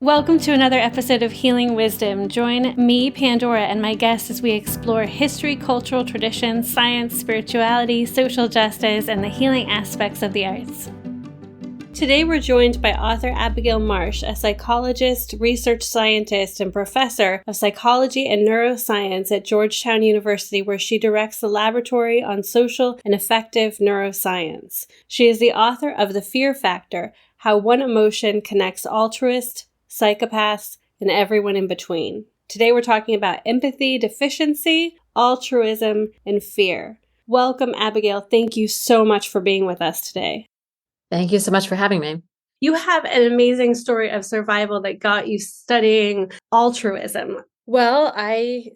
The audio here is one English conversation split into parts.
Welcome to another episode of Healing Wisdom. Join me, Pandora, and my guests as we explore history, cultural traditions, science, spirituality, social justice, and the healing aspects of the arts. Today we're joined by author Abigail Marsh, a psychologist, research scientist, and professor of psychology and neuroscience at Georgetown University, where she directs the Laboratory on Social and Affective Neuroscience. She is the author of The Fear Factor: How One Emotion Connects Altruists, Psychopaths, and everyone in between. Today we're talking about empathy deficiency, altruism, and fear. Welcome, Abigail. Thank you so much for being with us today. Thank you so much for having me. You have an amazing story of survival that got you studying altruism. Well, I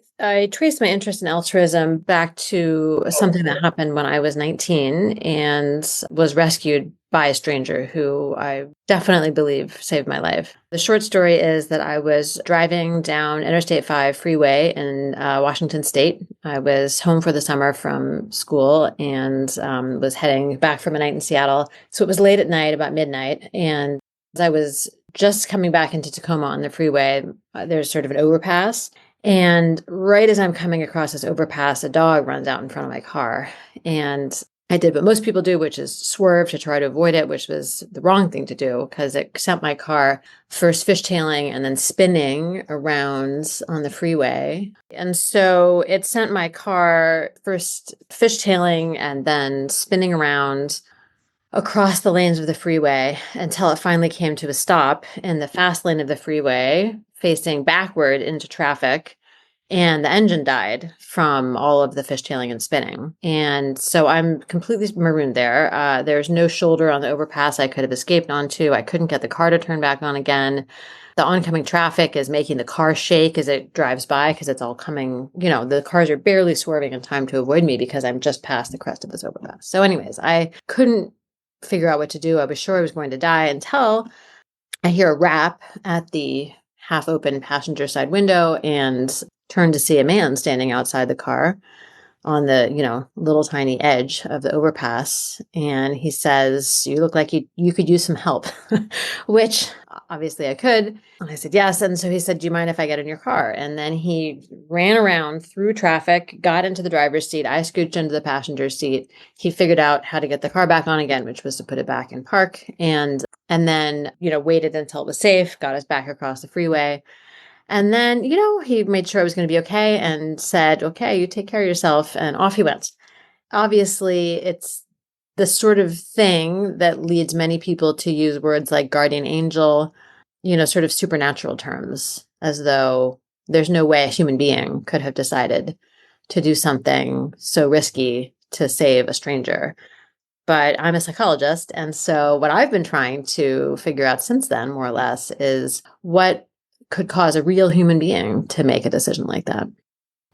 traced my interest in altruism back to something that happened when I was 19 and was rescued by a stranger who I definitely believe saved my life. The short story is that I was driving down Interstate 5 freeway in Washington State. I was home for the summer from school and was heading back from a night in Seattle. So it was late at night, about midnight, and as I was just coming back into Tacoma on the freeway, there's sort of an overpass. And right as I'm coming across this overpass, a dog runs out in front of my car. And I did what most people do, which is swerve to try to avoid it, which was the wrong thing to do because it sent my car first fishtailing and then spinning around on the freeway. And so it sent my car first fishtailing and then spinning around across the lanes of the freeway until it finally came to a stop in the fast lane of the freeway, facing backward into traffic. And the engine died from all of the fishtailing and spinning. And so I'm completely marooned there. There's no shoulder on the overpass I could have escaped onto. I couldn't get the car to turn back on again. The oncoming traffic is making the car shake as it drives by because it's all coming, the cars are barely swerving in time to avoid me because I'm just past the crest of this overpass. So anyways, I couldn't figure out what to do. I was sure I was going to die until I hear a rap at the half-open passenger side window and turn to see a man standing outside the car on the, little tiny edge of the overpass. And he says, "You look like you could use some help," which obviously I could. And I said, yes. And so he said, "Do you mind if I get in your car?" And then he ran around through traffic, got into the driver's seat. I scooched into the passenger seat. He figured out how to get the car back on again, which was to put it back in park. And then, waited until it was safe, got us back across the freeway. And then, he made sure I was going to be okay and said, "Okay, you take care of yourself." And off he went. Obviously, it's the sort of thing that leads many people to use words like guardian angel, sort of supernatural terms, as though there's no way a human being could have decided to do something so risky to save a stranger. But I'm a psychologist. And so what I've been trying to figure out since then, more or less, is what could cause a real human being to make a decision like that.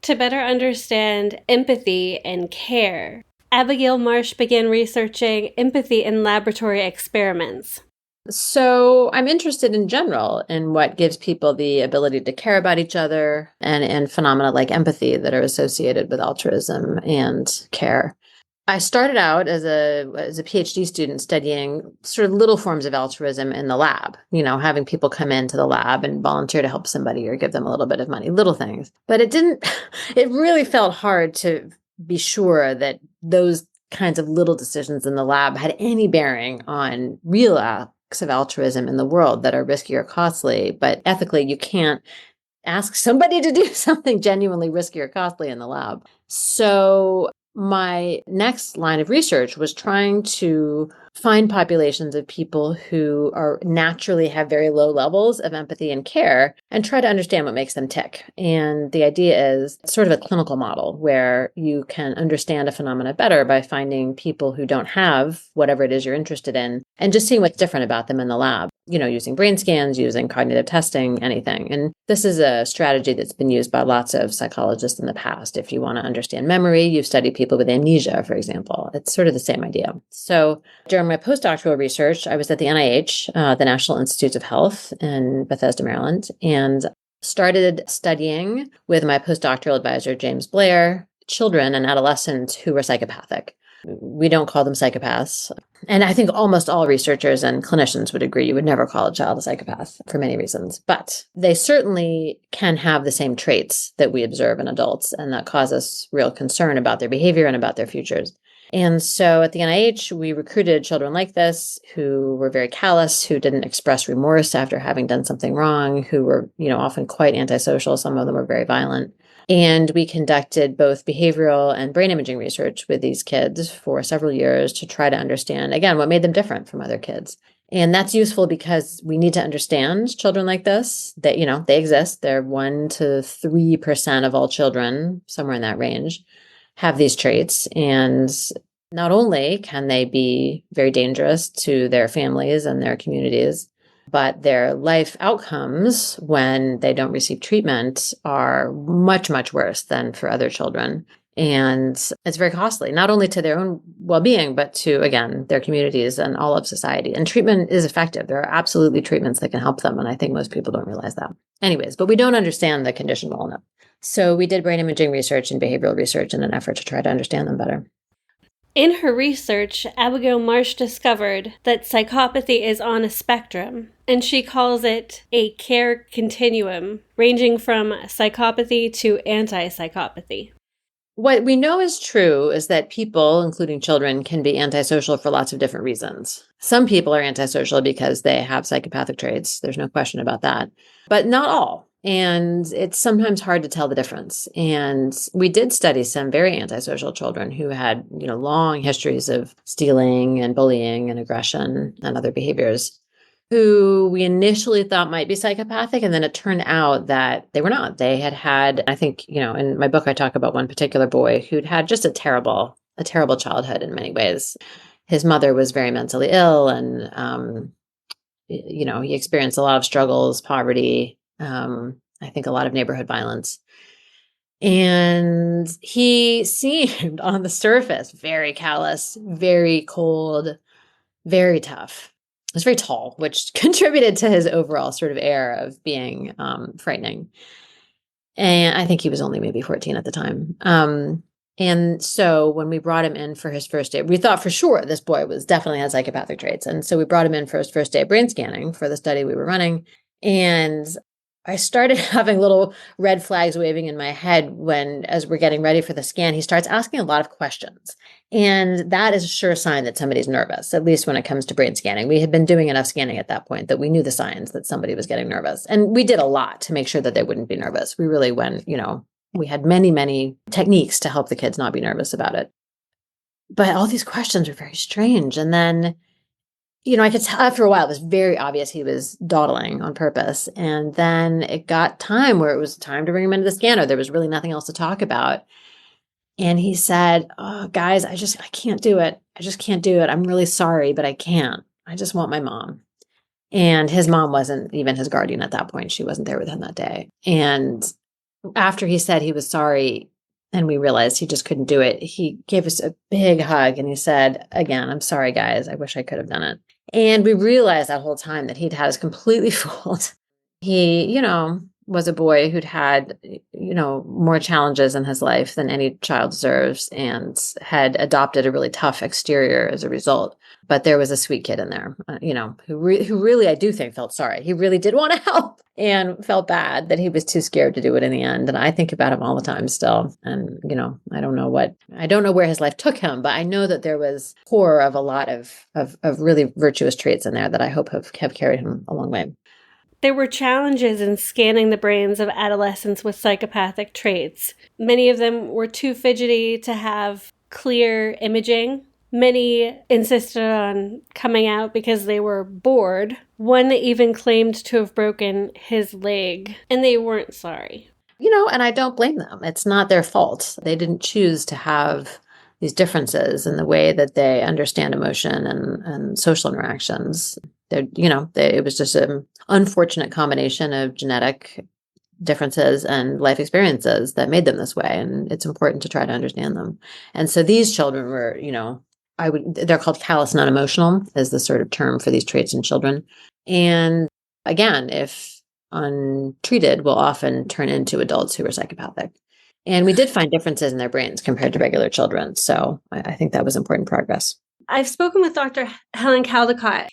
To better understand empathy and care, Abigail Marsh began researching empathy in laboratory experiments. So I'm interested in general in what gives people the ability to care about each other and phenomena like empathy that are associated with altruism and care. I started out as a PhD student studying sort of little forms of altruism in the lab, having people come into the lab and volunteer to help somebody or give them a little bit of money, little things. But it really felt hard to be sure that those kinds of little decisions in the lab had any bearing on real acts of altruism in the world that are risky or costly. But ethically, you can't ask somebody to do something genuinely risky or costly in the lab. So my next line of research was trying to find populations of people who are naturally have very low levels of empathy and care and try to understand what makes them tick. And the idea is sort of a clinical model where you can understand a phenomena better by finding people who don't have whatever it is you're interested in and just seeing what's different about them in the lab, using brain scans, using cognitive testing, anything. And this is a strategy that's been used by lots of psychologists in the past. If you want to understand memory, you've studied people with amnesia, for example. It's sort of the same idea. So during my postdoctoral research, I was at the NIH, the National Institutes of Health in Bethesda, Maryland, and started studying with my postdoctoral advisor, James Blair, children and adolescents who were psychopathic. We don't call them psychopaths. And I think almost all researchers and clinicians would agree you would never call a child a psychopath for many reasons. But they certainly can have the same traits that we observe in adults, and that cause us real concern about their behavior and about their futures. And so at the NIH, we recruited children like this who were very callous, who didn't express remorse after having done something wrong, who were, often quite antisocial. Some of them were very violent. And we conducted both behavioral and brain imaging research with these kids for several years to try to understand, again, what made them different from other kids. And that's useful because we need to understand children like this, that, they exist. They're 1% to 3% of all children, somewhere in that range, have these traits. And not only can they be very dangerous to their families and their communities, but their life outcomes when they don't receive treatment are much, much worse than for other children. And it's very costly, not only to their own well-being, but to, again, their communities and all of society. And treatment is effective. There are absolutely treatments that can help them. And I think most people don't realize that. Anyways, but we don't understand the condition well enough. So we did brain imaging research and behavioral research in an effort to try to understand them better. In her research, Abigail Marsh discovered that psychopathy is on a spectrum, and she calls it a care continuum, ranging from psychopathy to anti-psychopathy. What we know is true is that people, including children, can be antisocial for lots of different reasons. Some people are antisocial because they have psychopathic traits. There's no question about that. But not all. And it's sometimes hard to tell the difference. And we did study some very antisocial children who had, long histories of stealing and bullying and aggression and other behaviors, who we initially thought might be psychopathic. And then it turned out that they were not. They had, I think, in my book, I talk about one particular boy who'd had just a terrible childhood in many ways. His mother was very mentally ill, and, he experienced a lot of struggles, poverty, I think a lot of neighborhood violence. And he seemed on the surface very callous, very cold, very tough. He was very tall, which contributed to his overall sort of air of being frightening. And I think he was only maybe 14 at the time. And so when we brought him in for his first day, we thought for sure this boy definitely had psychopathic traits. And so we brought him in for his first day of brain scanning for the study we were running. And I started having little red flags waving in my head as we're getting ready for the scan, he starts asking a lot of questions. And that is a sure sign that somebody's nervous, at least when it comes to brain scanning. We had been doing enough scanning at that point that we knew the signs that somebody was getting nervous. And we did a lot to make sure that they wouldn't be nervous. We really went, we had many, many techniques to help the kids not be nervous about it. But all these questions were very strange. And then I could tell after a while, it was very obvious he was dawdling on purpose. And then it got time where it was time to bring him into the scanner. There was really nothing else to talk about. And he said, "Oh, guys, I can't do it. I just can't do it. I'm really sorry, but I can't. I just want my mom." And his mom wasn't even his guardian at that point. She wasn't there with him that day. And after he said he was sorry, and we realized he just couldn't do it, he gave us a big hug and he said, "Again, I'm sorry, guys. I wish I could have done it." And we realized that whole time that he'd had us completely fooled. He, was a boy who'd had, more challenges in his life than any child deserves, and had adopted a really tough exterior as a result. But there was a sweet kid in there, who really, I do think, felt sorry. He really did want to help and felt bad that he was too scared to do it in the end. And I think about him all the time still. And, I don't know where his life took him, but I know that there was core of a lot of really virtuous traits in there that I hope have carried him a long way. There were challenges in scanning the brains of adolescents with psychopathic traits. Many of them were too fidgety to have clear imaging. Many insisted on coming out because they were bored. One even claimed to have broken his leg, and they weren't sorry. And I don't blame them. It's not their fault. They didn't choose to have these differences in the way that they understand emotion and social interactions. It was just an unfortunate combination of genetic differences and life experiences that made them this way. And it's important to try to understand them. And so these children were, they're called callous and unemotional is the sort of term for these traits in children. And again, if untreated, will often turn into adults who are psychopathic. And we did find differences in their brains compared to regular children. So I think that was important progress. I've spoken with Dr. Helen Caldicott,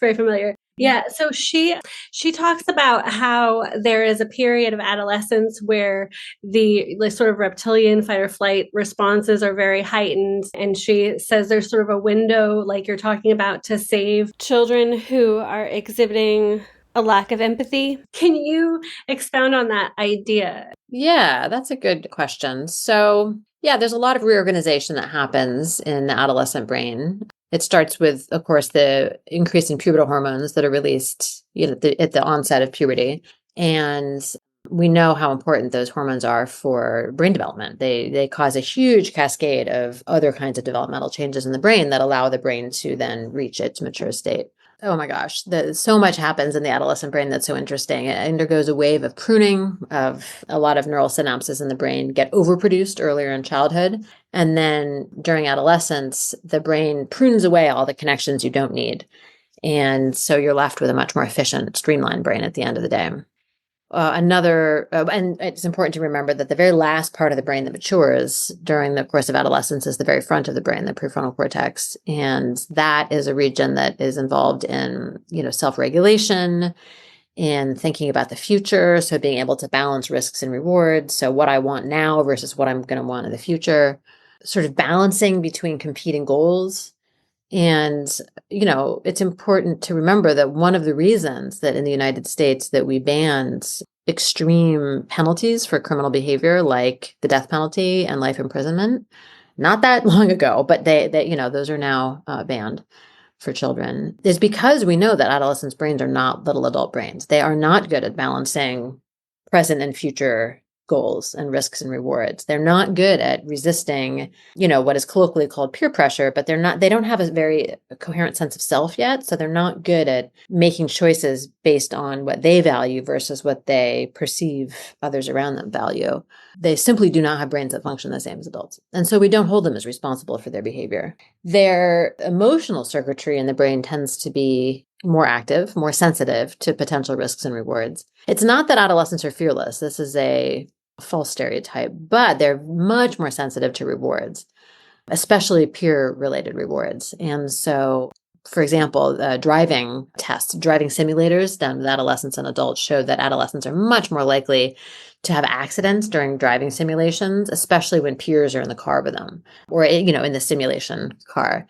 very familiar. Yeah, so she talks about how there is a period of adolescence where the sort of reptilian fight or flight responses are very heightened. And she says there's sort of a window, like you're talking about, to save children who are exhibiting a lack of empathy. Can you expound on that idea? Yeah, that's a good question. So, yeah, there's a lot of reorganization that happens in the adolescent brain. It starts with, of course, the increase in pubertal hormones that are released, at the onset of puberty. And we know how important those hormones are for brain development. They cause a huge cascade of other kinds of developmental changes in the brain that allow the brain to then reach its mature state. Oh my gosh, so much happens in the adolescent brain that's so interesting. It undergoes a wave of pruning of a lot of neural synapses in the brain get overproduced earlier in childhood. And then during adolescence, the brain prunes away all the connections you don't need. And so you're left with a much more efficient, streamlined brain at the end of the day. And it's important to remember that the very last part of the brain that matures during the course of adolescence is the very front of the brain, the prefrontal cortex. And that is a region that is involved in, self-regulation and thinking about the future. So being able to balance risks and rewards. So what I want now versus what I'm going to want in the future, sort of balancing between competing goals. And, it's important to remember that one of the reasons that in the United States that we banned extreme penalties for criminal behavior, like the death penalty and life imprisonment, not that long ago, but those are now banned for children, is because we know that adolescents' brains are not little adult brains. They are not good at balancing present and future goals and risks and rewards. They're not good at resisting, what is colloquially called peer pressure, but they don't have a very coherent sense of self yet. So they're not good at making choices based on what they value versus what they perceive others around them value. They simply do not have brains that function the same as adults. And so we don't hold them as responsible for their behavior. Their emotional circuitry in the brain tends to be more active, more sensitive to potential risks and rewards. It's not that adolescents are fearless. This is a false stereotype, but they're much more sensitive to rewards, especially peer-related rewards. And so, for example, driving tests, driving simulators done with adolescents and adults showed that adolescents are much more likely to have accidents during driving simulations, especially when peers are in the car with them or, in the simulation car.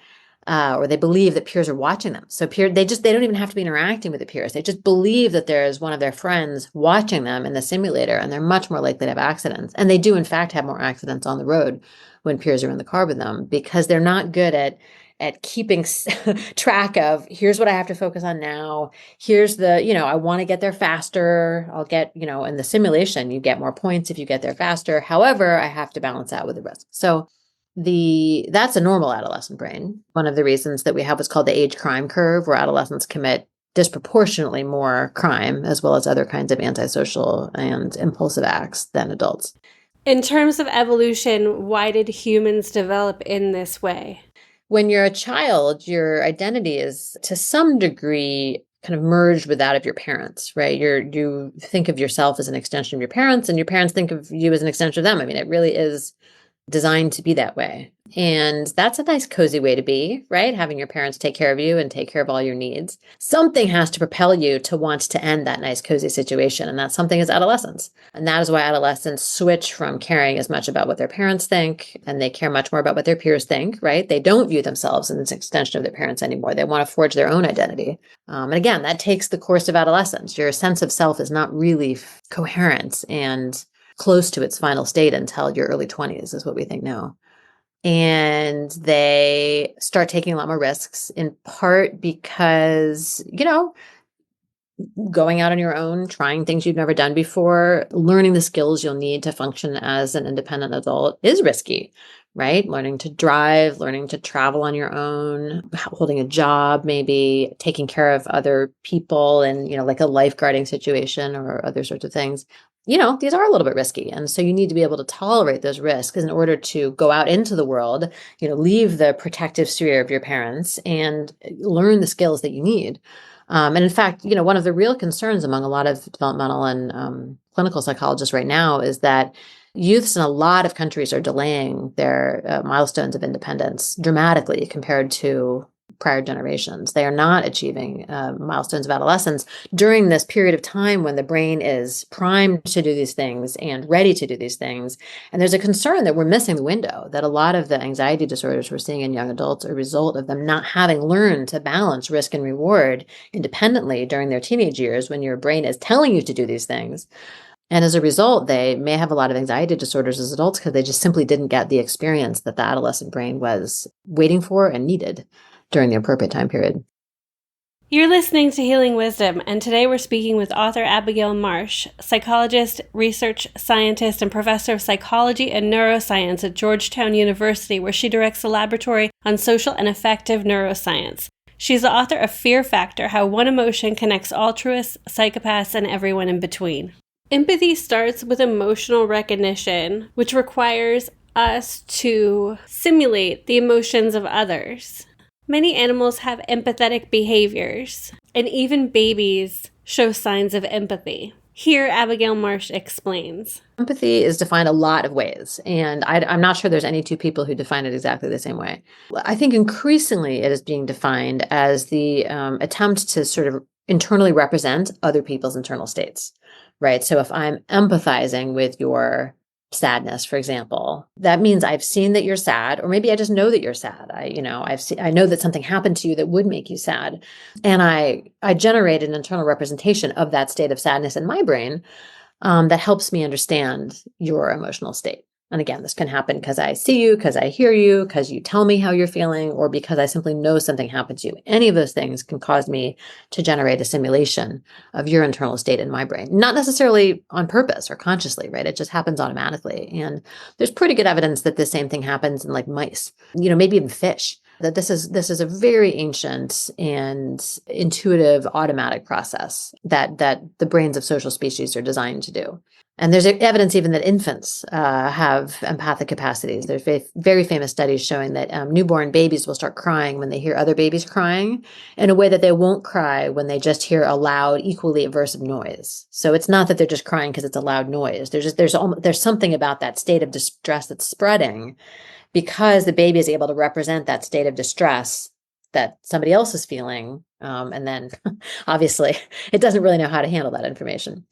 Or they believe that peers are watching them. So they don't even have to be interacting with the peers. They just believe that there's one of their friends watching them in the simulator, and they're much more likely to have accidents. And they do, in fact, have more accidents on the road when peers are in the car with them because they're not good at keeping track of, here's what I have to focus on now. Here's I want to get there faster. I'll get, in the simulation, you get more points if you get there faster. However, I have to balance out with the risk. So that's a normal adolescent brain. One of the reasons that we have what's called the age crime curve, where adolescents commit disproportionately more crime, as well as other kinds of antisocial and impulsive acts than adults. In terms of evolution, why did humans develop in this way? When you're a child, your identity is to some degree kind of merged with that of your parents, right? You think of yourself as an extension of your parents, and your parents think of you as an extension of them. I mean, it really is designed to be that way. And that's a nice, cozy way to be, right? Having your parents take care of you and take care of all your needs. Something has to propel you to want to end that nice, cozy situation. And that something is adolescence. And that is why adolescents switch from caring as much about what their parents think, and they care much more about what their peers think, right? They don't view themselves as an extension of their parents anymore. They want to forge their own identity. And again, that takes the course of adolescence. Your sense of self is not really coherent and close to its final state until your early 20s is what we think now. And they start taking a lot more risks, in part because, going out on your own, trying things you've never done before, learning the skills you'll need to function as an independent adult is risky, right? Learning to drive, learning to travel on your own, holding a job, maybe taking care of other people in, like a lifeguarding situation or other sorts of things. These are a little bit risky. And so you need to be able to tolerate those risks in order to go out into the world, leave the protective sphere of your parents and learn the skills that you need And in fact, one of the real concerns among a lot of developmental and clinical psychologists right now is that youths in a lot of countries are delaying their milestones of independence dramatically compared to prior generations. They are not achieving milestones of adolescence during this period of time when the brain is primed to do these things and ready to do these things. And there's a concern that we're missing the window, that a lot of the anxiety disorders we're seeing in young adults are a result of them not having learned to balance risk and reward independently during their teenage years when your brain is telling you to do these things. And as a result, they may have a lot of anxiety disorders as adults because they just simply didn't get the experience that the adolescent brain was waiting for and needed during the appropriate time period. You're listening to Healing Wisdom, and today we're speaking with author Abigail Marsh, psychologist, research scientist, and professor of psychology and neuroscience at Georgetown University, where she directs a laboratory on social and affective neuroscience. She's the author of Fear Factor: How One Emotion Connects Altruists, Psychopaths, and Everyone in Between. Empathy starts with emotional recognition, which requires us to simulate the emotions of others. Many animals have empathetic behaviors, and even babies show signs of empathy. Here, Abigail Marsh explains. Empathy is defined a lot of ways, and I'm not sure there's any two people who define it exactly the same way. I think increasingly it is being defined as the attempt to sort of internally represent other people's internal states, right? So if I'm empathizing with your sadness, for example, that means I've seen that you're sad, or maybe I just know that you're sad. I know that something happened to you that would make you sad. And I generate an internal representation of that state of sadness in my brain that helps me understand your emotional state. And again, this can happen because I see you, because I hear you, because you tell me how you're feeling, or because I simply know something happened to you. Any of those things can cause me to generate a simulation of your internal state in my brain, not necessarily on purpose or consciously, right? It just happens automatically. And there's pretty good evidence that the same thing happens in like mice, maybe even fish, that this is a very ancient and intuitive automatic process that the brains of social species are designed to do. And there's evidence even that infants have empathic capacities. There's very famous studies showing that newborn babies will start crying when they hear other babies crying in a way that they won't cry when they just hear a loud, equally aversive noise. So it's not that they're just crying because it's a loud noise. There's something about that state of distress that's spreading because the baby is able to represent that state of distress that somebody else is feeling. And then obviously it doesn't really know how to handle that information.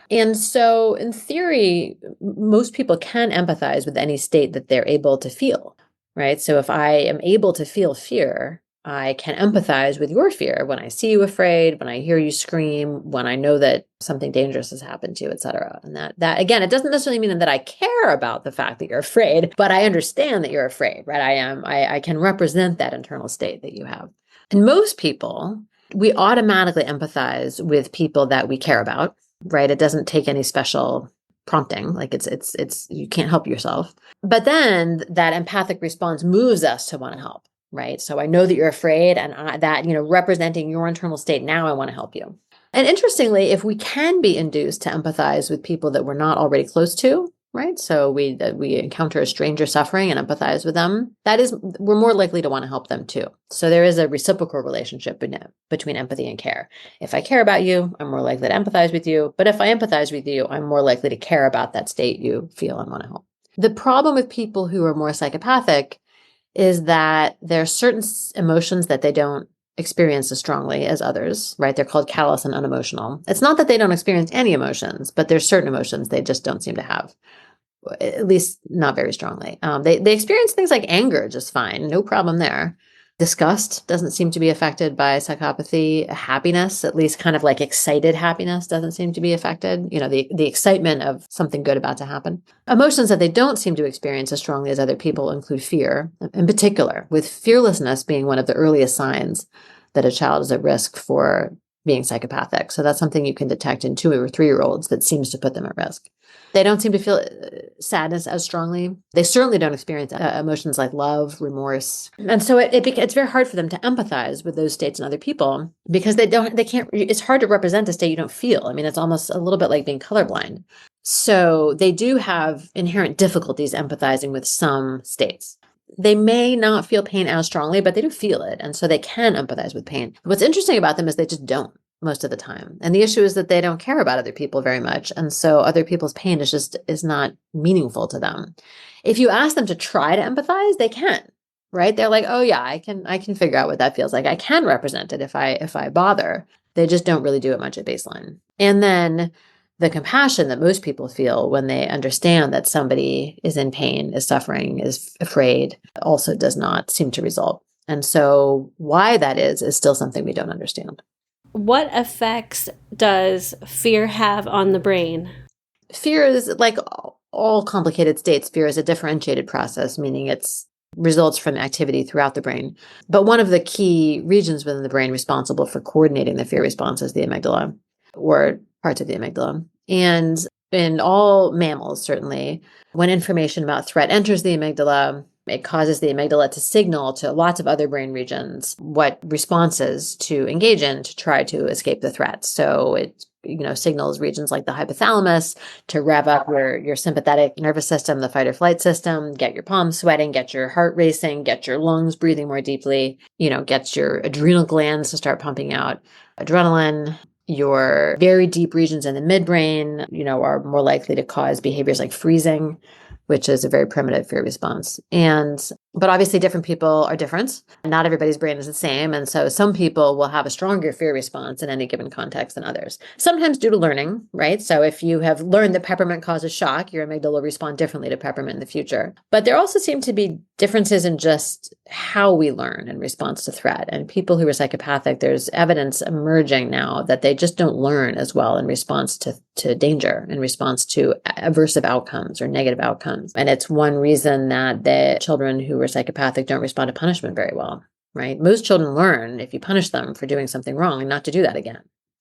And so in theory, most people can empathize with any state that they're able to feel, right? So if I am able to feel fear, I can empathize with your fear when I see you afraid, when I hear you scream, when I know that something dangerous has happened to you, et cetera. And that again, it doesn't necessarily mean that I care about the fact that you're afraid, but I understand that you're afraid, right? I can represent that internal state that you have. And most people, we automatically empathize with people that we care about. Right. It doesn't take any special prompting. Like it's you can't help yourself. But then that empathic response moves us to want to help. Right. So I know that you're afraid and representing your internal state. Now I want to help you. And interestingly, if we can be induced to empathize with people that we're not already close to, right? So we encounter a stranger suffering and empathize with them. We're more likely to want to help them too. So there is a reciprocal relationship between empathy and care. If I care about you, I'm more likely to empathize with you. But if I empathize with you, I'm more likely to care about that state you feel and want to help. The problem with people who are more psychopathic is that there are certain emotions that they don't experience as strongly as others, right? They're called callous and unemotional. It's not that they don't experience any emotions, but there's certain emotions they just don't seem to have, at least not very strongly. They experience things like anger just fine, no problem there. Disgust doesn't seem to be affected by psychopathy. Happiness, at least kind of like excited happiness, doesn't seem to be affected. The excitement of something good about to happen. Emotions that they don't seem to experience as strongly as other people include fear, in particular, with fearlessness being one of the earliest signs that a child is at risk for being psychopathic. So that's something you can detect in 2 or 3-year-olds that seems to put them at risk. They don't seem to feel sadness as strongly. They certainly don't experience emotions like love, remorse. And so it's very hard for them to empathize with those states in other people because they can't, it's hard to represent a state you don't feel. I mean, it's almost a little bit like being colorblind. So they do have inherent difficulties empathizing with some states. They may not feel pain as strongly, but they do feel it. And so they can empathize with pain. What's interesting about them is they just don't. most of the time. And the issue is that they don't care about other people very much. And so other people's pain is not meaningful to them. If you ask them to try to empathize, they can, right? They're like, oh yeah, I can figure out what that feels like. I can represent it if I bother. They just don't really do it much at baseline. And then the compassion that most people feel when they understand that somebody is in pain, is suffering, is afraid, also does not seem to result. And so why that is still something we don't understand. What effects does fear have on the brain? Fear is like all complicated states. Fear is a differentiated process, meaning it's results from activity throughout the brain. But one of the key regions within the brain responsible for coordinating the fear response is the amygdala, or parts of the amygdala. And in all mammals, certainly, when information about threat enters the amygdala, it causes the amygdala to signal to lots of other brain regions what responses to engage in to try to escape the threat. So it signals regions like the hypothalamus to rev up your sympathetic nervous system, the fight or flight system, get your palms sweating, get your heart racing, get your lungs breathing more deeply, get your adrenal glands to start pumping out adrenaline. Your very deep regions in the midbrain, are more likely to cause behaviors like freezing, which is a very primitive fear response. But obviously different people are different. Not everybody's brain is the same. And so some people will have a stronger fear response in any given context than others. Sometimes due to learning, right? So if you have learned that peppermint causes shock, your amygdala will respond differently to peppermint in the future. But there also seem to be differences in just how we learn in response to threat. And people who are psychopathic, there's evidence emerging now that they just don't learn as well in response to danger, in response to aversive outcomes or negative outcomes. And it's one reason that the children who are psychopathic don't respond to punishment very well, right? Most children learn if you punish them for doing something wrong and not to do that again.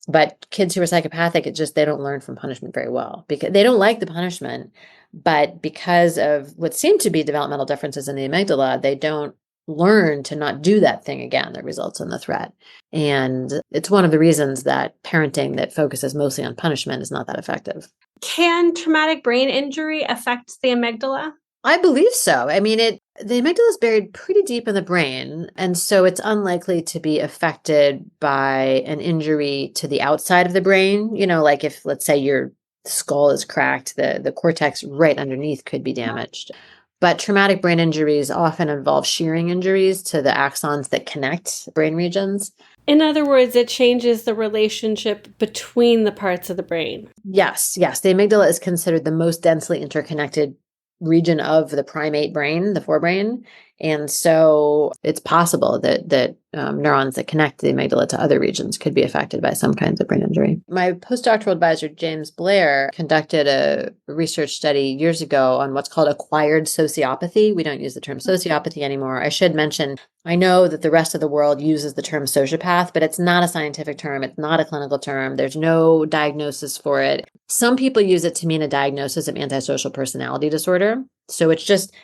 But kids who are psychopathic, they don't learn from punishment very well because they don't like the punishment. But because of what seem to be developmental differences in the amygdala, they don't learn to not do that thing again that results in the threat. And it's one of the reasons that parenting that focuses mostly on punishment is not that effective. Can traumatic brain injury affect the amygdala? I believe so. I mean, the amygdala is buried pretty deep in the brain, and so it's unlikely to be affected by an injury to the outside of the brain. Like if, let's say, your skull is cracked, the cortex right underneath could be damaged. But traumatic brain injuries often involve shearing injuries to the axons that connect brain regions. In other words, it changes the relationship between the parts of the brain. Yes. The amygdala is considered the most densely interconnected region of the primate brain, the forebrain. And so it's possible that neurons that connect the amygdala to other regions could be affected by some kinds of brain injury. My postdoctoral advisor, James Blair, conducted a research study years ago on what's called acquired sociopathy. We don't use the term sociopathy anymore. I should mention, I know that the rest of the world uses the term sociopath, but it's not a scientific term. It's not a clinical term. There's no diagnosis for it. Some people use it to mean a diagnosis of antisocial personality disorder. So it's just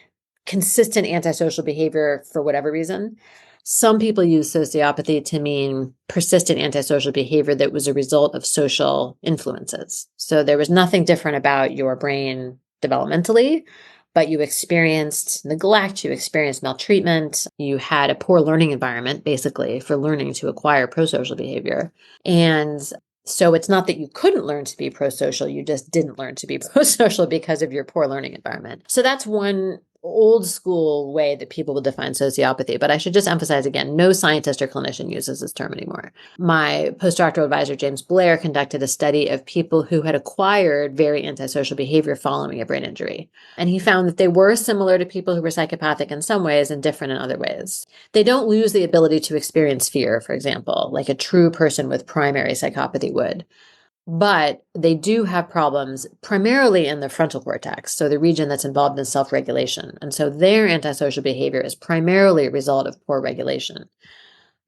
consistent antisocial behavior for whatever reason. Some people use sociopathy to mean persistent antisocial behavior that was a result of social influences. So there was nothing different about your brain developmentally, but you experienced neglect, you experienced maltreatment, you had a poor learning environment, basically, for learning to acquire prosocial behavior. And so it's not that you couldn't learn to be prosocial, you just didn't learn to be prosocial because of your poor learning environment. So that's one old school way that people will define sociopathy. But I should just emphasize again, no scientist or clinician uses this term anymore. My postdoctoral advisor, James Blair, conducted a study of people who had acquired very antisocial behavior following a brain injury. And he found that they were similar to people who were psychopathic in some ways and different in other ways. They don't lose the ability to experience fear, for example, like a true person with primary psychopathy would. But they do have problems primarily in the frontal cortex, so the region that's involved in self-regulation. And so their antisocial behavior is primarily a result of poor regulation.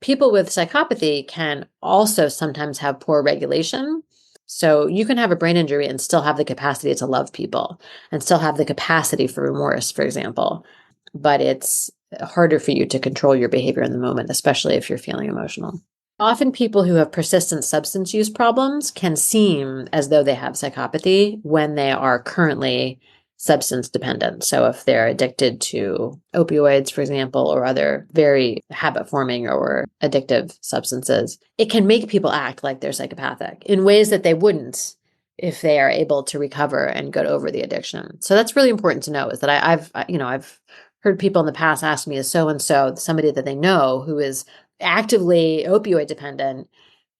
People with psychopathy can also sometimes have poor regulation. So you can have a brain injury and still have the capacity to love people and still have the capacity for remorse, for example. But it's harder for you to control your behavior in the moment, especially if you're feeling emotional. Often people who have persistent substance use problems can seem as though they have psychopathy when they are currently substance dependent. So if they're addicted to opioids, for example, or other very habit forming or addictive substances, it can make people act like they're psychopathic in ways that they wouldn't if they are able to recover and get over the addiction. So that's really important to know, is that I've heard people in the past ask me, is so-and-so, somebody that they know who is actively opioid dependent,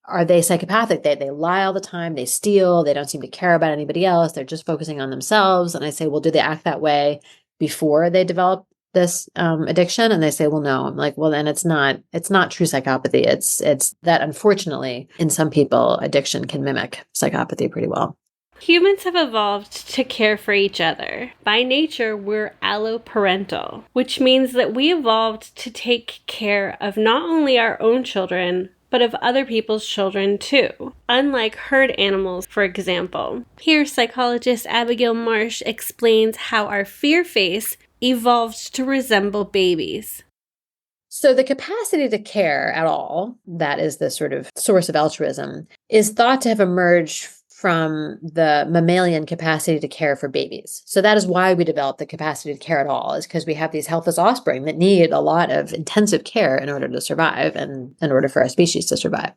are they psychopathic? They lie all the time, they steal, they don't seem to care about anybody else, they're just focusing on themselves. And I say, well, do they act that way before they develop this addiction? And they say, well, no. I'm like, well, then it's not true psychopathy. It's that, unfortunately, in some people, addiction can mimic psychopathy pretty well. Humans have evolved to care for each other. By nature, we're alloparental, which means that we evolved to take care of not only our own children, but of other people's children too, unlike herd animals, for example. Here, psychologist Abigail Marsh explains how our fear face evolved to resemble babies. So the capacity to care at all, that is the sort of source of altruism, is thought to have emerged from the mammalian capacity to care for babies. So that is why we developed the capacity to care at all, is because we have these helpless offspring that need a lot of intensive care in order to survive and in order for our species to survive.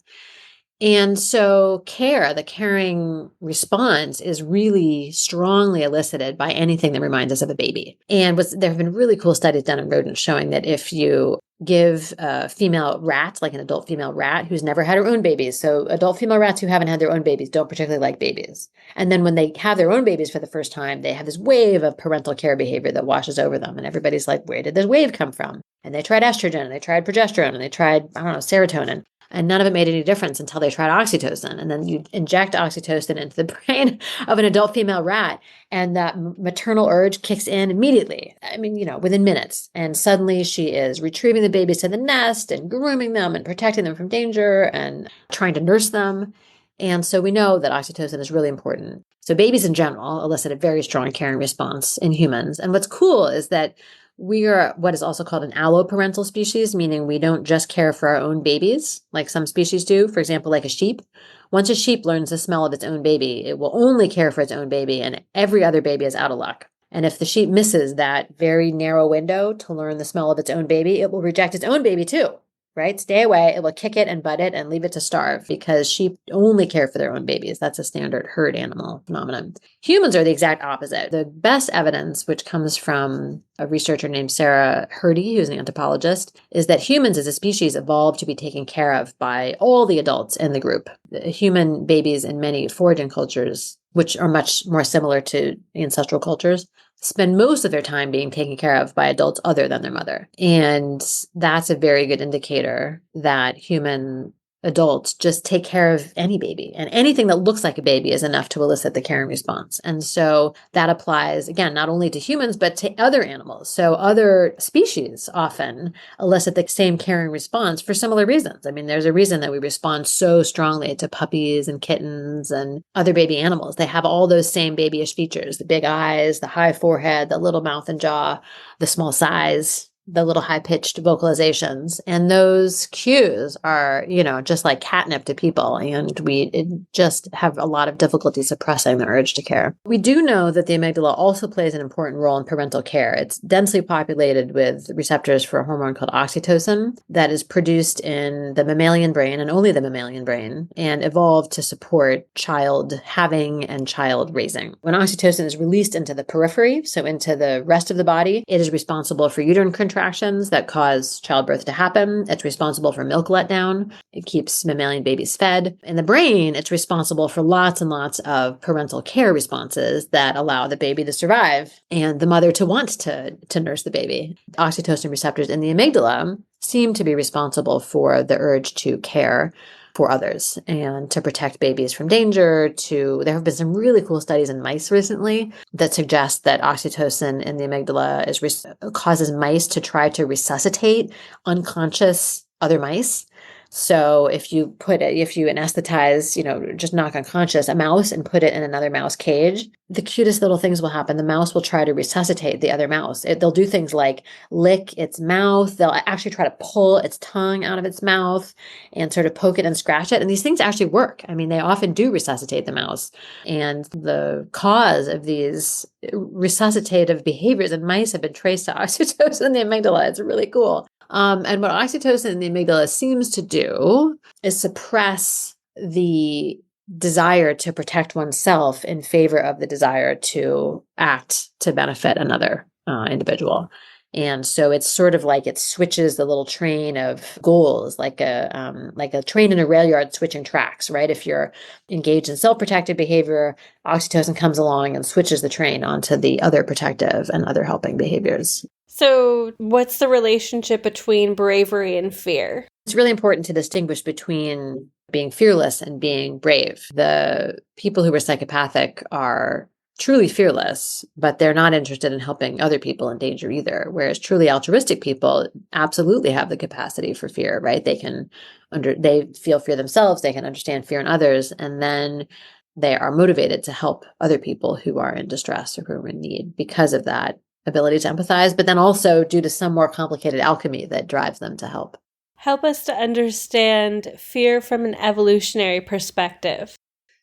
And so the caring response is really strongly elicited by anything that reminds us of a baby. And there have been really cool studies done in rodents showing that if you give a female rat, like an adult female rat who's never had her own babies, so adult female rats who haven't had their own babies don't particularly like babies. And then when they have their own babies for the first time, they have this wave of parental care behavior that washes over them. And everybody's like, where did this wave come from? And they tried estrogen, and they tried progesterone, and they tried, serotonin. And none of it made any difference until they tried oxytocin. And then you inject oxytocin into the brain of an adult female rat, and that maternal urge kicks in immediately. I mean, within minutes. And suddenly she is retrieving the babies to the nest and grooming them and protecting them from danger and trying to nurse them. And so we know that oxytocin is really important. So babies in general elicit a very strong caring response in humans. And what's cool is that we are what is also called an alloparental species, meaning we don't just care for our own babies like some species do. For example, like a sheep. Once a sheep learns the smell of its own baby, it will only care for its own baby, and every other baby is out of luck. And if the sheep misses that very narrow window to learn the smell of its own baby, it will reject its own baby too. Right? Stay away. It will kick it and butt it and leave it to starve, because sheep only care for their own babies. That's a standard herd animal phenomenon. Humans are the exact opposite. The best evidence, which comes from a researcher named Sarah Hrdy, who's an anthropologist, is that humans as a species evolved to be taken care of by all the adults in the group. Human babies in many foraging cultures, which are much more similar to ancestral cultures, spend most of their time being taken care of by adults other than their mother. And that's a very good indicator that human adults just take care of any baby, and anything that looks like a baby is enough to elicit the caring response. And so that applies, again, not only to humans, but to other animals. So other species often elicit the same caring response for similar reasons. I mean, there's a reason that we respond so strongly to puppies and kittens and other baby animals. They have all those same babyish features: the big eyes, the high forehead, the little mouth and jaw, the small size, the little high-pitched vocalizations. And those cues are, just like catnip to people. And we just have a lot of difficulty suppressing the urge to care. We do know that the amygdala also plays an important role in parental care. It's densely populated with receptors for a hormone called oxytocin that is produced in the mammalian brain, and only the mammalian brain, and evolved to support child having and child raising. When oxytocin is released into the periphery, so into the rest of the body, it is responsible for uterine contractions that cause childbirth to happen. It's responsible for milk letdown. It keeps mammalian babies fed. In the brain, it's responsible for lots and lots of parental care responses that allow the baby to survive and the mother to want to nurse the baby. Oxytocin receptors in the amygdala seem to be responsible for the urge to care for others and to protect babies from danger. There have been some really cool studies in mice recently that suggest that oxytocin in the amygdala causes mice to try to resuscitate unconscious other mice. So if you anesthetize, just knock unconscious a mouse and put it in another mouse cage, the cutest little things will happen. The mouse will try to resuscitate the other mouse. They'll do things like lick its mouth. They'll actually try to pull its tongue out of its mouth and sort of poke it and scratch it. And these things actually work. I mean, they often do resuscitate the mouse. And the cause of these resuscitative behaviors in mice have been traced to oxytocin in the amygdala. It's really cool. And what oxytocin in the amygdala seems to do is suppress the desire to protect oneself in favor of the desire to act to benefit another individual. And so it's sort of like it switches the little train of goals, like a train in a rail yard switching tracks, right? If you're engaged in self-protective behavior, oxytocin comes along and switches the train onto the other protective and other helping behaviors. So what's the relationship between bravery and fear? It's really important to distinguish between being fearless and being brave. The people who are psychopathic are truly fearless, but they're not interested in helping other people in danger either. Whereas truly altruistic people absolutely have the capacity for fear, right? They feel fear themselves, they can understand fear in others, and then they are motivated to help other people who are in distress or who are in need because of that ability to empathize, but then also due to some more complicated alchemy that drives them to help. Help us to understand fear from an evolutionary perspective.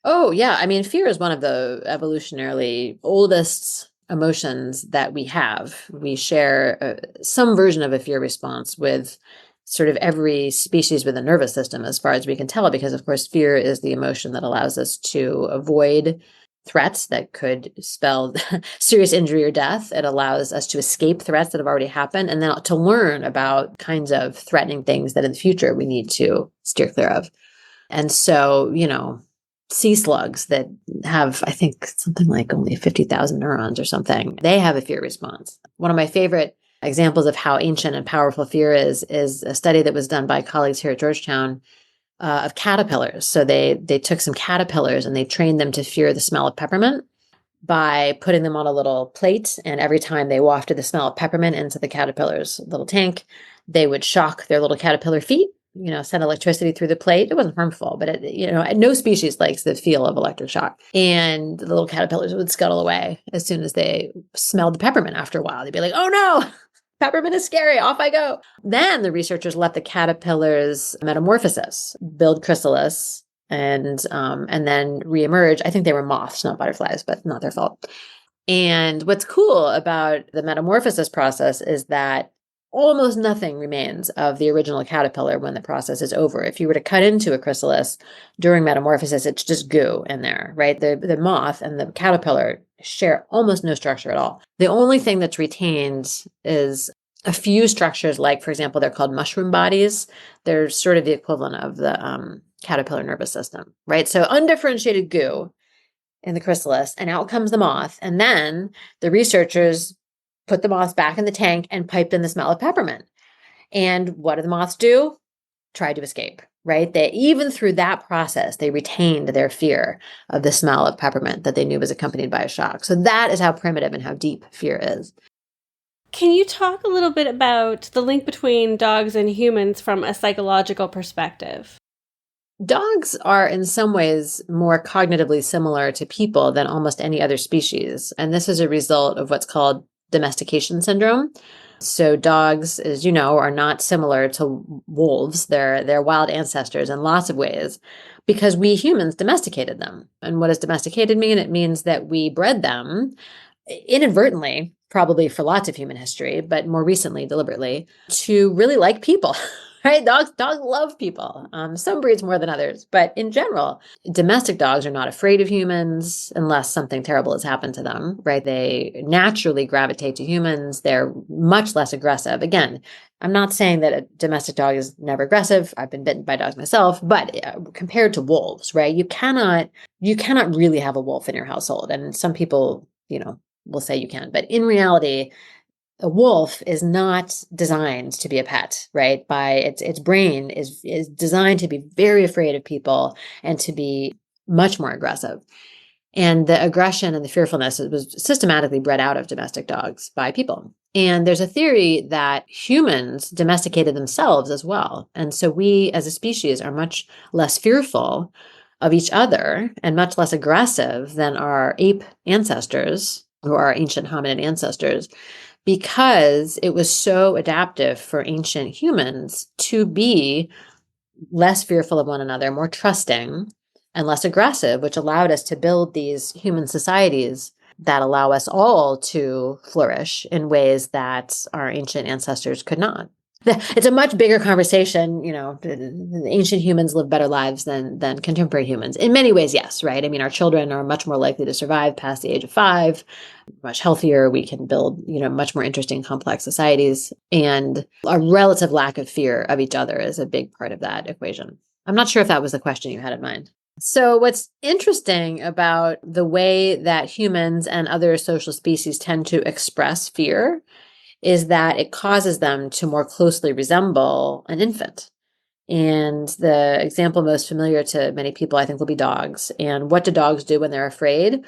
Oh, yeah. I mean, fear is one of the evolutionarily oldest emotions that we have. We share some version of a fear response with sort of every species with a nervous system, as far as we can tell, because, of course, fear is the emotion that allows us to avoid threats that could spell serious injury or death. It allows us to escape threats that have already happened, and then to learn about kinds of threatening things that in the future we need to steer clear of. And so, sea slugs that have, I think, something like only 50,000 neurons or something, they have a fear response. One of my favorite examples of how ancient and powerful fear is a study that was done by colleagues here at Georgetown of caterpillars. So they took some caterpillars and they trained them to fear the smell of peppermint by putting them on a little plate. And every time they wafted the smell of peppermint into the caterpillar's little tank, they would shock their little caterpillar feet, send electricity through the plate. It wasn't harmful, but no species likes the feel of electric shock. And the little caterpillars would scuttle away as soon as they smelled the peppermint. After a while, they'd be like, "Oh no, peppermint is scary. Off I go." Then the researchers let the caterpillars metamorphosis, build chrysalis, and then reemerge. I think they were moths, not butterflies, but not their fault. And what's cool about the metamorphosis process is that almost nothing remains of the original caterpillar when the process is over. If you were to cut into a chrysalis during metamorphosis, it's just goo in there, right? The moth and the caterpillar share almost no structure at all. The only thing that's retained is a few structures, like, for example, they're called mushroom bodies. They're sort of the equivalent of the caterpillar nervous system, right? So undifferentiated goo in the chrysalis, and out comes the moth. And then the researchers put the moths back in the tank and piped in the smell of peppermint. And what do the moths do? Try to escape, right? Even through that process, they retained their fear of the smell of peppermint that they knew was accompanied by a shock. So that is how primitive and how deep fear is. Can you talk a little bit about the link between dogs and humans from a psychological perspective? Dogs are in some ways more cognitively similar to people than almost any other species. And this is a result of what's called domestication syndrome. So dogs, as you know, are not similar to wolves. They're wild ancestors in lots of ways because we humans domesticated them. And what does domesticated mean? It means that we bred them inadvertently, probably for lots of human history, but more recently, deliberately, to really like people. Right? Dogs love people. Some breeds more than others, but in general, domestic dogs are not afraid of humans unless something terrible has happened to them, right? They naturally gravitate to humans. They're much less aggressive. Again, I'm not saying that a domestic dog is never aggressive. I've been bitten by dogs myself, but compared to wolves, right? You cannot really have a wolf in your household. And some people, will say you can, but in reality, a wolf is not designed to be a pet, right? By its brain is designed to be very afraid of people and to be much more aggressive. And the aggression and the fearfulness was systematically bred out of domestic dogs by people. And there's a theory that humans domesticated themselves as well. And so we as a species are much less fearful of each other and much less aggressive than our ape ancestors or our ancient hominid ancestors, because it was so adaptive for ancient humans to be less fearful of one another, more trusting, and less aggressive, which allowed us to build these human societies that allow us all to flourish in ways that our ancient ancestors could not. It's a much bigger conversation. The ancient humans live better lives than contemporary humans. In many ways, yes, right? I mean, our children are much more likely to survive past the age of 5, much healthier. We can build, much more interesting, complex societies. And a relative lack of fear of each other is a big part of that equation. I'm not sure if that was the question you had in mind. So what's interesting about the way that humans and other social species tend to express fear is that it causes them to more closely resemble an infant. And the example most familiar to many people, I think, will be dogs. And what do dogs do when they're afraid?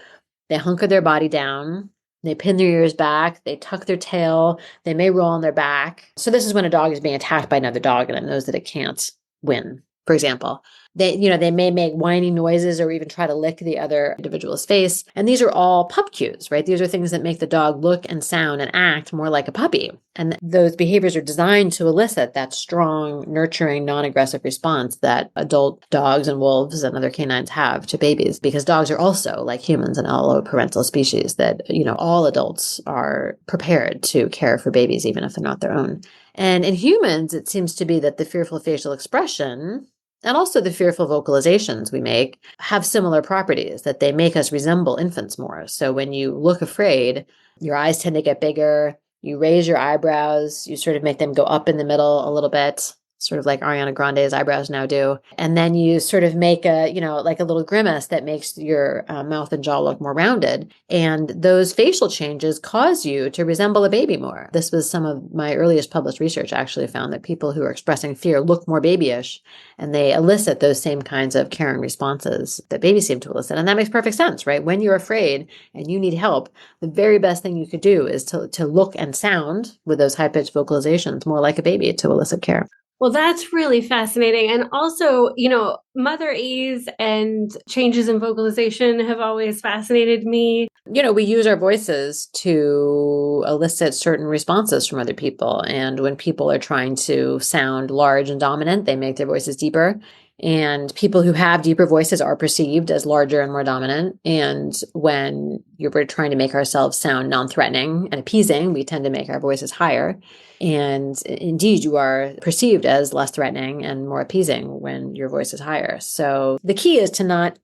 They hunker their body down, they pin their ears back, they tuck their tail, they may roll on their back. So this is when a dog is being attacked by another dog and it knows that it can't win, for example. They may make whining noises or even try to lick the other individual's face. And these are all pup cues, right? These are things that make the dog look and sound and act more like a puppy. And those behaviors are designed to elicit that strong, nurturing, non-aggressive response that adult dogs and wolves and other canines have to babies, because dogs are also like humans and alloparental species that, all adults are prepared to care for babies, even if they're not their own. And in humans, it seems to be that the fearful facial expression and also the fearful vocalizations we make have similar properties, that they make us resemble infants more. So when you look afraid, your eyes tend to get bigger, you raise your eyebrows, you sort of make them go up in the middle a little bit, sort of like Ariana Grande's eyebrows now do. And then you sort of make like a little grimace that makes your mouth and jaw look more rounded. And those facial changes cause you to resemble a baby more. This was some of my earliest published research actually found that people who are expressing fear look more babyish, and they elicit those same kinds of caring responses that babies seem to elicit. And that makes perfect sense, right? When you're afraid and you need help, the very best thing you could do is to look and sound with those high-pitched vocalizations more like a baby to elicit care. Well, that's really fascinating. And also, mother ease and changes in vocalization have always fascinated me. We use our voices to elicit certain responses from other people. And when people are trying to sound large and dominant, they make their voices deeper. And people who have deeper voices are perceived as larger and more dominant. And when we're trying to make ourselves sound non-threatening and appeasing, we tend to make our voices higher. And indeed, you are perceived as less threatening and more appeasing when your voice is higher. So the key is to not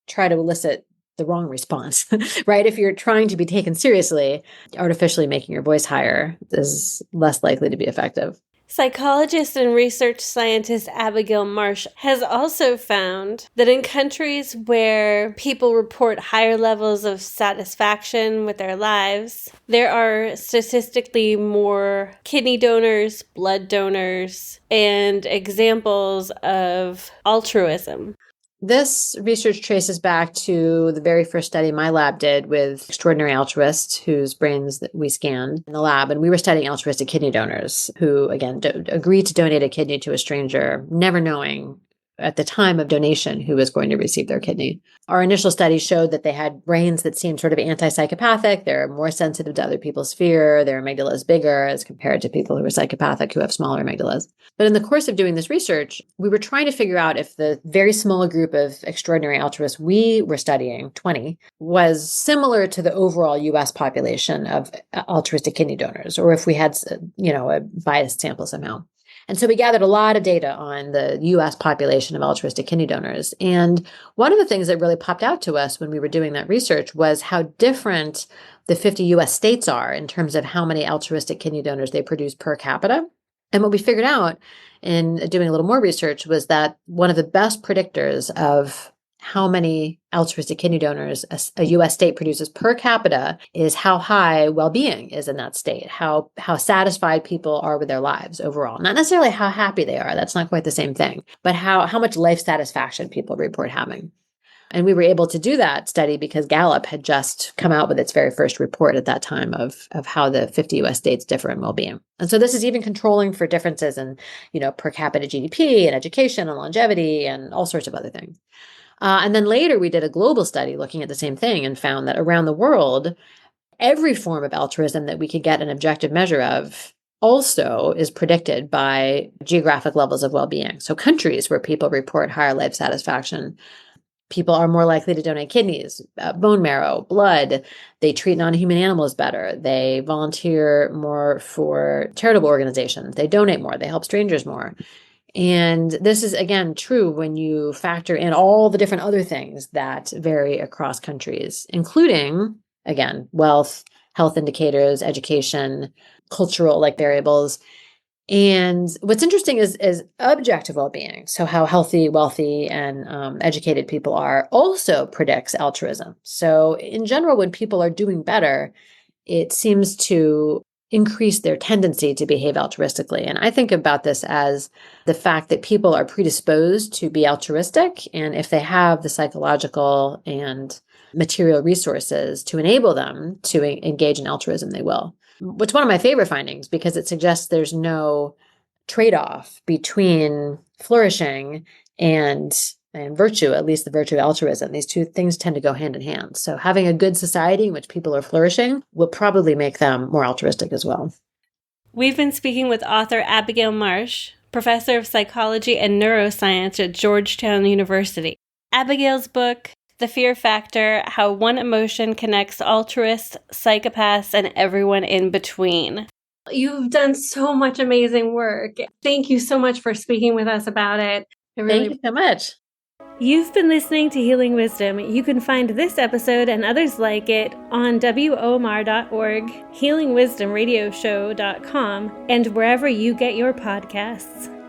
try to elicit the wrong response, right? If you're trying to be taken seriously, artificially making your voice higher is less likely to be effective. Psychologist and research scientist Abigail Marsh has also found that in countries where people report higher levels of satisfaction with their lives, there are statistically more kidney donors, blood donors, and examples of altruism. This research traces back to the very first study my lab did with extraordinary altruists whose brains that we scanned in the lab. And we were studying altruistic kidney donors who, again, agreed to donate a kidney to a stranger, never knowing at the time of donation who was going to receive their kidney. Our initial study showed that they had brains that seemed sort of anti-psychopathic. They're more sensitive to other people's fear. Their amygdala is bigger as compared to people who are psychopathic who have smaller amygdalas. But in the course of doing this research, we were trying to figure out if the very small group of extraordinary altruists we were studying, 20, was similar to the overall US population of altruistic kidney donors, or if we had, a biased sample somehow. And so we gathered a lot of data on the US population of altruistic kidney donors. And one of the things that really popped out to us when we were doing that research was how different the 50 US states are in terms of how many altruistic kidney donors they produce per capita. And what we figured out in doing a little more research was that one of the best predictors of how many altruistic kidney donors a U.S. state produces per capita is how high well-being is in that state, how satisfied people are with their lives overall. Not necessarily how happy they are, that's not quite the same thing, but how much life satisfaction people report having. And we were able to do that study because Gallup had just come out with its very first report at that time of how the 50 US states differ in well-being. And so this is even controlling for differences in, per capita GDP and education and longevity and all sorts of other things. And then later we did a global study looking at the same thing and found that around the world, every form of altruism that we could get an objective measure of also is predicted by geographic levels of well-being. So countries where people report higher life satisfaction, people are more likely to donate kidneys, bone marrow, blood. They treat non-human animals better. They volunteer more for charitable organizations. They donate more. They help strangers more. And this is, again, true when you factor in all the different other things that vary across countries, including, again, wealth, health indicators, education, cultural variables. And what's interesting is objective well-being. So how healthy, wealthy, and educated people are also predicts altruism. So in general, when people are doing better, it seems to increase their tendency to behave altruistically. And I think about this as the fact that people are predisposed to be altruistic. And if they have the psychological and material resources to enable them to engage in altruism, they will. Which one of my favorite findings, because it suggests there's no trade-off between flourishing and virtue, at least the virtue of altruism. These two things tend to go hand in hand. So having a good society in which people are flourishing will probably make them more altruistic as well. We've been speaking with author Abigail Marsh, professor of psychology and neuroscience at Georgetown University. Abigail's book, The Fear Factor: How One Emotion Connects Altruists, Psychopaths, and Everyone in Between. You've done so much amazing work. Thank you so much for speaking with us about it. Thank you so much. You've been listening to Healing Wisdom. You can find this episode and others like it on WOMR.org, healingwisdomradioshow.com, and wherever you get your podcasts.